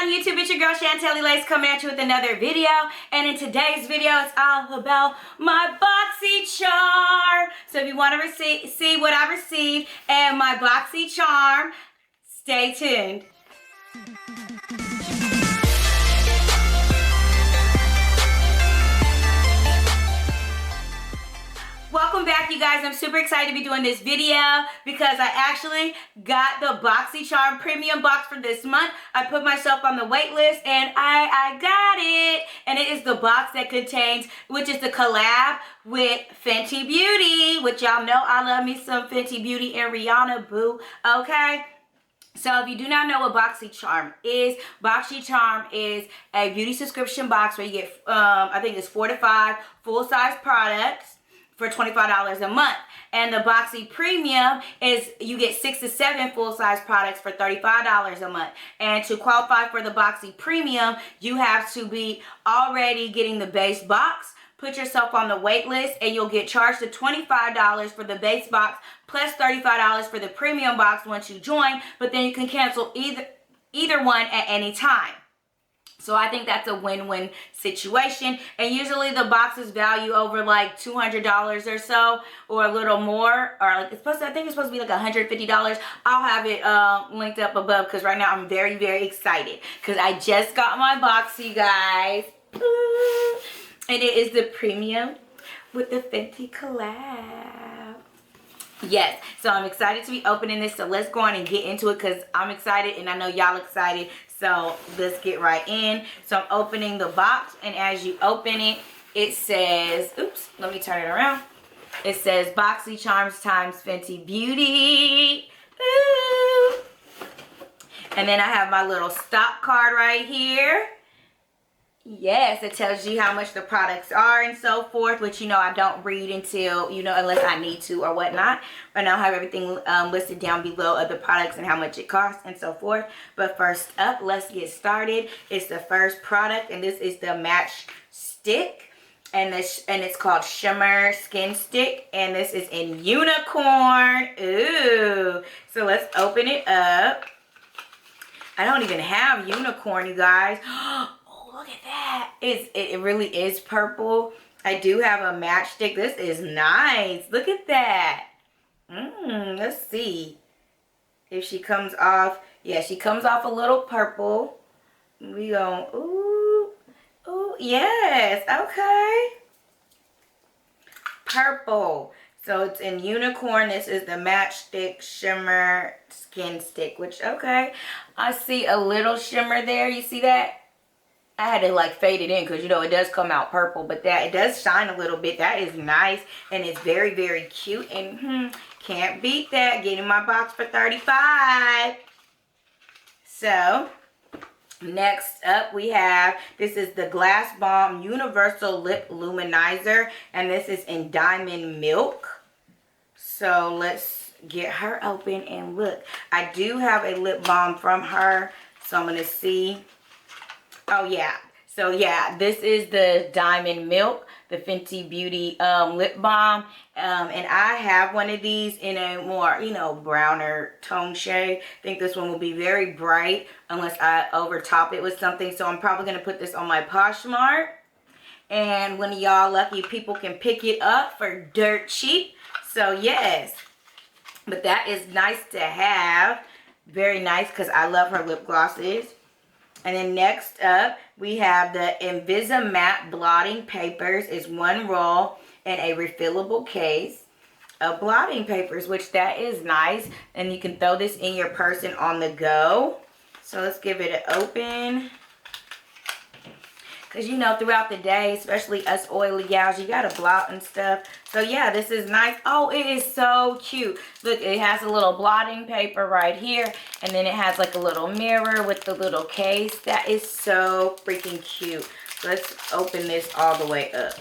on YouTube? It's your girl Shantelle Lace coming at you with another video. And in today's video, it's all about my Boxycharm. So if you want to see what I received and my Boxycharm, stay tuned. Welcome back, you guys. I'm super excited to be doing this video because I actually got the Boxycharm Premium Box for this month. I put myself on the wait list and I got it. And it is the box that contains, which is the collab with Fenty Beauty, which y'all know I love me some Fenty Beauty and Rihanna, boo, okay? So if you do not know what Boxycharm is a beauty subscription box where you get, I think it's 4 to 5 full-size products for $25 a month. And the Boxy Premium is you get 6 to 7 full-size products for $35 a month. And to qualify for the Boxy Premium, you have to be already getting the base box, put yourself on the wait list, and you'll get charged the $25 for the base box plus $35 for the premium box once you join, but then you can cancel either one at any time. So I think that's a win-win situation. And usually the boxes value over like $200 or so, or a little more, or like I think it's supposed to be like $150. I'll have it linked up above because right now I'm very, very excited because I just got my box, you guys. Ooh. And it is the premium with the Fenty collab. Yes, so I'm excited to be opening this. So let's go on and get into it because I'm excited and I know y'all excited. So let's get right in. So I'm opening the box, and as you open it, it says, oops, let me turn it around. It says Boxycharms times Fenty Beauty. Ooh. And then I have my little stock card right here. Yes, it tells you how much the products are and so forth, which, you know, I don't read until, you know, unless I need to or whatnot. But I'll have everything listed down below of the products and how much it costs and so forth. But first up, let's get started. It's the first product, and this is the Match Stick. And it's called Shimmer Skinstick, and this is in unicorn. Ooh. So let's open it up. I don't even have unicorn, you guys. Look at that. It really is purple. I do have a matchstick. This is nice. Look at that. Let's see if she comes off. Yeah, she comes off a little purple. We go, ooh, ooh, yes, okay. Purple. So it's in unicorn. This is the Matchstick Shimmer Skin Stick, which, okay. I see a little shimmer there. You see that? I had to like fade it in because, you know, it does come out purple, but that it does shine a little bit. That is nice, and it's very, very cute, and can't beat that. Getting my box for $35. So next up we have, this is the Glass Bomb Universal Lip Luminizer, and this is in Diamond Milk. So let's get her open and look. I do have a lip balm from her, so I'm going to see. Oh, yeah. So, yeah, this is the Diamond Milk, the Fenty Beauty lip balm. And I have one of these in a more, you know, browner tone shade. I think this one will be very bright unless I overtop it with something. So, I'm probably going to put this on my Poshmark. And one of y'all lucky people can pick it up for dirt cheap. So, yes. But that is nice to have. Very nice because I love her lip glosses. And then next up, we have the Invisimatte blotting papers. It's one roll in a refillable case of blotting papers, which that is nice. And you can throw this in your purse and on the go. So let's give it an open. Because, you know, throughout the day, especially us oily gals, you got to blot and stuff. So, yeah, this is nice. Oh, it is so cute. Look, it has a little blotting paper right here. And then it has, like, a little mirror with the little case. That is so freaking cute. Let's open this all the way up.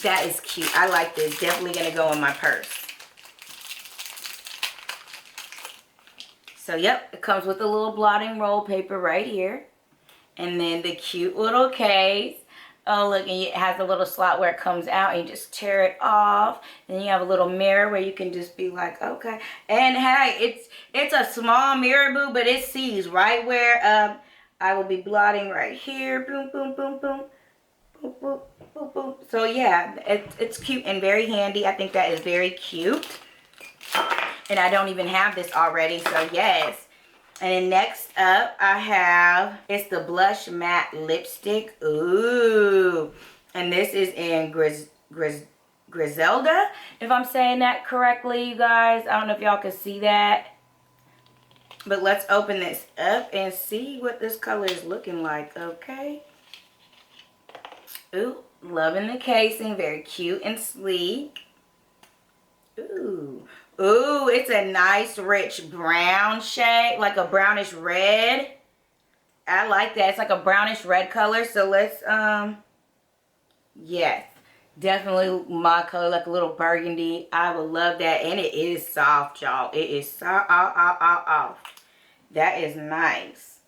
That is cute. I like this. Definitely going to go in my purse. So, yep, it comes with a little blotting roll paper right here. And then the cute little case. Oh, look, and it has a little slot where it comes out and you just tear it off. And then you have a little mirror where you can just be like, okay. And hey, it's a small mirror, boo, but it sees right where I will be blotting right here. Boom, boom, boom, boom. Boom, boom, boom, boom. So yeah, it's cute and very handy. I think that is very cute. And I don't even have this already, so yes. And then next up, I have, it's the Blush Matte Lipstick. Ooh. And this is in Griselda, if I'm saying that correctly, you guys. I don't know if y'all can see that. But let's open this up and see what this color is looking like, okay? Ooh, loving the casing. Very cute and sleek. Ooh. Ooh, it's a nice rich brown shade, like a brownish red. I like that. It's like a brownish red color. So let's, yes, definitely my color, like a little burgundy. I would love that. And it is soft, y'all. It is soft. That is nice.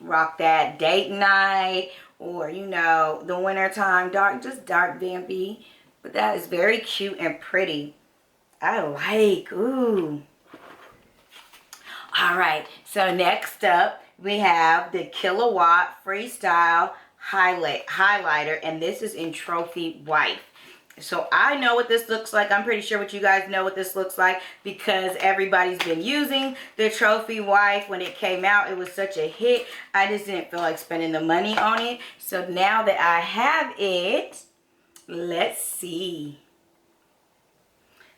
Rock that date night or, you know, the wintertime dark, just dark vampy. But that is very cute and pretty. I like, ooh. All right, so next up, we have the Killawatt Freestyle Highlighter. And this is in Trophy White. So I know what this looks like. I'm pretty sure what you guys know what this looks like because everybody's been using the Trophy White. When it came out, it was such a hit. I just didn't feel like spending the money on it. So now that I have it, let's see.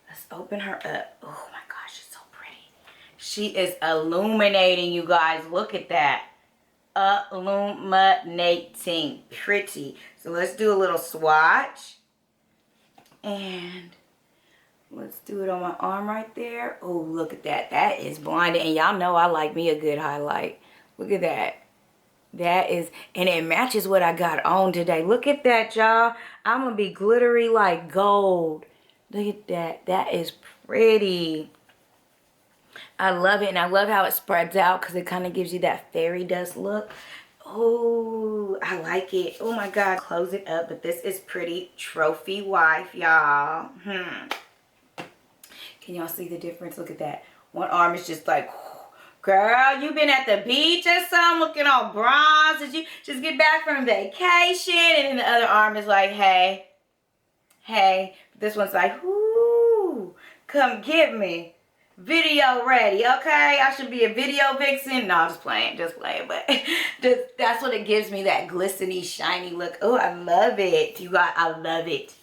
Let's open her up. Oh my gosh, she's so pretty. She is illuminating, you guys. Look at that. Illuminating. Pretty. So let's do a little swatch. And let's do it on my arm right there. Oh, look at that. That is blinding. And y'all know I like me a good highlight. Look at that. That is, and it matches what I got on today. Look at that, y'all. I'm going to be glittery like gold. Look at that. That is pretty. I love it. And I love how it spreads out because it kind of gives you that fairy dust look. Oh, I like it. Oh my God. Close it up. But this is pretty Trophy Wife, y'all. Can y'all see the difference? Look at that. One arm is just like, girl, you been at the beach or something looking all bronzed. Did you just get back from vacation? And then the other arm is like, hey. This one's like, whoo, come get me. Video ready, okay? I should be a video vixen. No, just playing. But that's what it gives me, that glistening, shiny look. Oh, I love it. You guys, I love it.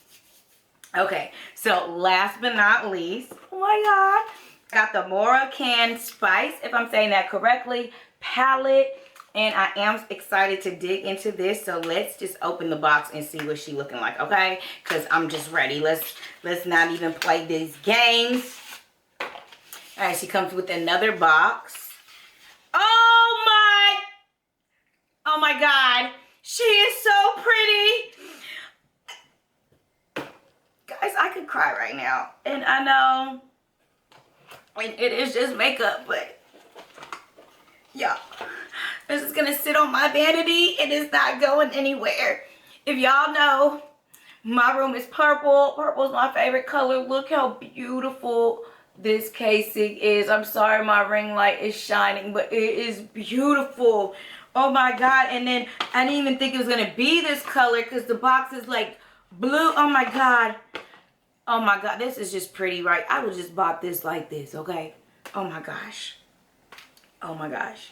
Okay, so last but not least, oh my God. Got the Moroccan Spice, if I'm saying that correctly, palette. And I am excited to dig into this. So let's just open the box and see what she's looking like, okay? Because I'm just ready. Let's not even play these games. All right, she comes with another box. Oh my God. She is so pretty. Guys, I could cry right now. And I know it is just makeup, but yeah. This is going to sit on my vanity. It is not going anywhere. If y'all know, my room is purple. Purple is my favorite color. Look how beautiful this casing is. I'm sorry my ring light is shining, but it is beautiful. Oh my God. And then I didn't even think it was going to be this color because the box is like blue. Oh my God. Oh my God. This is just pretty, right? I would just bought this like this, okay? Oh my gosh. Oh my gosh.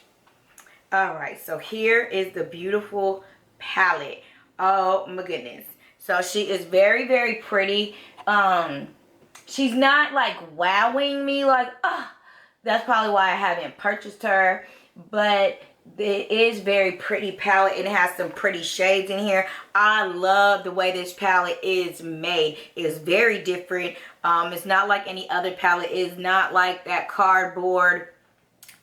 All right, so here is the beautiful palette. Oh my goodness. So she is very, very pretty. She's not like wowing me like, that's probably why I haven't purchased her. But it is very pretty palette. It has some pretty shades in here. I love the way this palette is made. It is very different. It's not like any other palette. It's not like that cardboard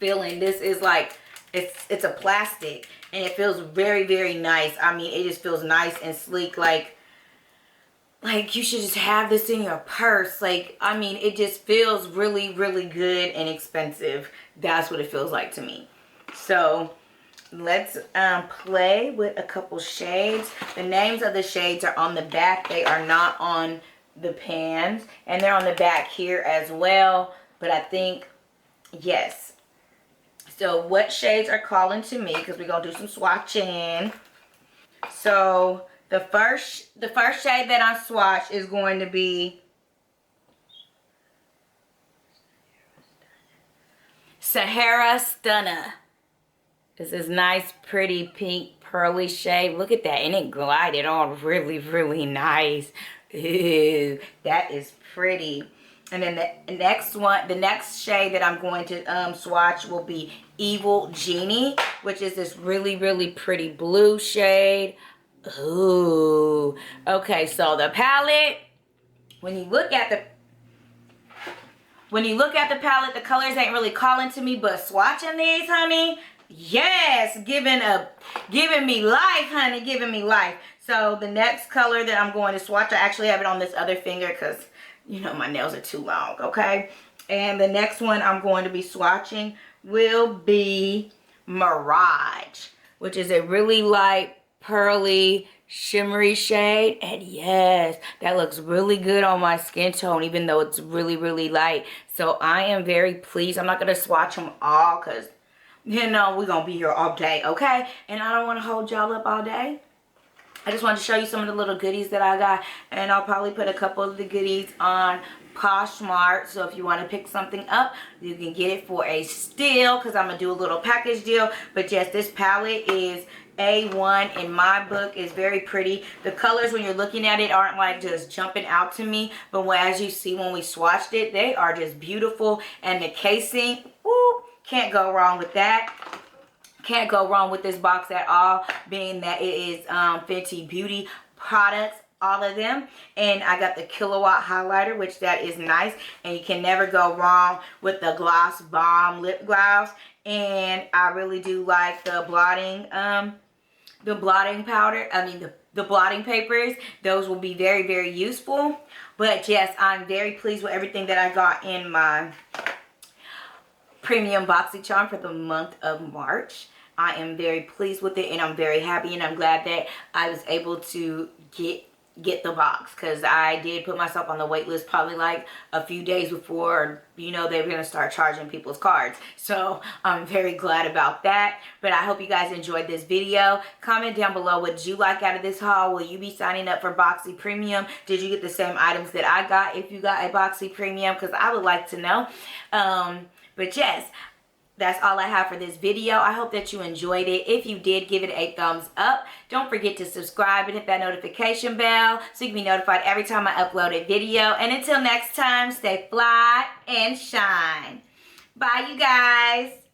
feeling. This is like, it's a plastic and it feels very, very nice. I mean, it just feels nice and sleek. Like you should just have this in your purse. Like, I mean, it just feels really, really good and expensive. That's what it feels like to me. So let's play with a couple shades. The names of the shades are on the back. They are not on the pans. And they're on the back here as well. But I think, yes. So what shades are calling to me? Because we're going to do some swatching. So the first shade that I swatch is going to be Sahara Stunner. This is nice, pretty pink, pearly shade. Look at that. And it glided on really, really nice. Ew, that is pretty. And then the next shade that I'm going to swatch will be Evil Genie, which is this really, really pretty blue shade. Ooh. Okay, so the palette, when you look at the palette, the colors ain't really calling to me, but swatching these, honey, yes, giving me life, honey, giving me life. So the next color that I'm going to swatch, I actually have it on this other finger because, you know, my nails are too long, okay? And the next one I'm going to be swatching will be Mirage, which is a really light, pearly, shimmery shade. And yes, that looks really good on my skin tone, even though it's really, really light. So I am very pleased. I'm not going to swatch them all because, you know, we're going to be here all day, okay? And I don't want to hold y'all up all day. I just wanted to show you some of the little goodies that I got. And I'll probably put a couple of the goodies on Poshmark. So if you want to pick something up, you can get it for a steal because I'm going to do a little package deal. But yes, this palette is A1 in my book. Is very pretty. The colors when you're looking at it aren't like just jumping out to me. But as you see when we swatched it, they are just beautiful. And the casing, woo, can't go wrong with that. Can't go wrong with this box at all, being that it is Fenty Beauty products, all of them. And I got the Killawatt highlighter, which that is nice. And you can never go wrong with the Gloss Bomb lip gloss. And I really do like the blotting powder. I mean, the blotting papers. Those will be very, very useful. But yes, I'm very pleased with everything that I got in my premium Boxycharm for the month of March. I am very pleased with it and I'm very happy, and I'm glad that I was able to get the box, because I did put myself on the wait list probably like a few days before, you know, they were going to start charging people's cards. So I'm very glad about that. But I hope you guys enjoyed this video. Comment down below, what did you like out of this haul? Will you be signing up for Boxy Premium? Did you get the same items that I got if you got a Boxy Premium? Because I would like to know. But yes, that's all I have for this video. I hope that you enjoyed it. If you did, give it a thumbs up. Don't forget to subscribe and hit that notification bell so you can be notified every time I upload a video. And until next time, stay fly and shine. Bye, you guys.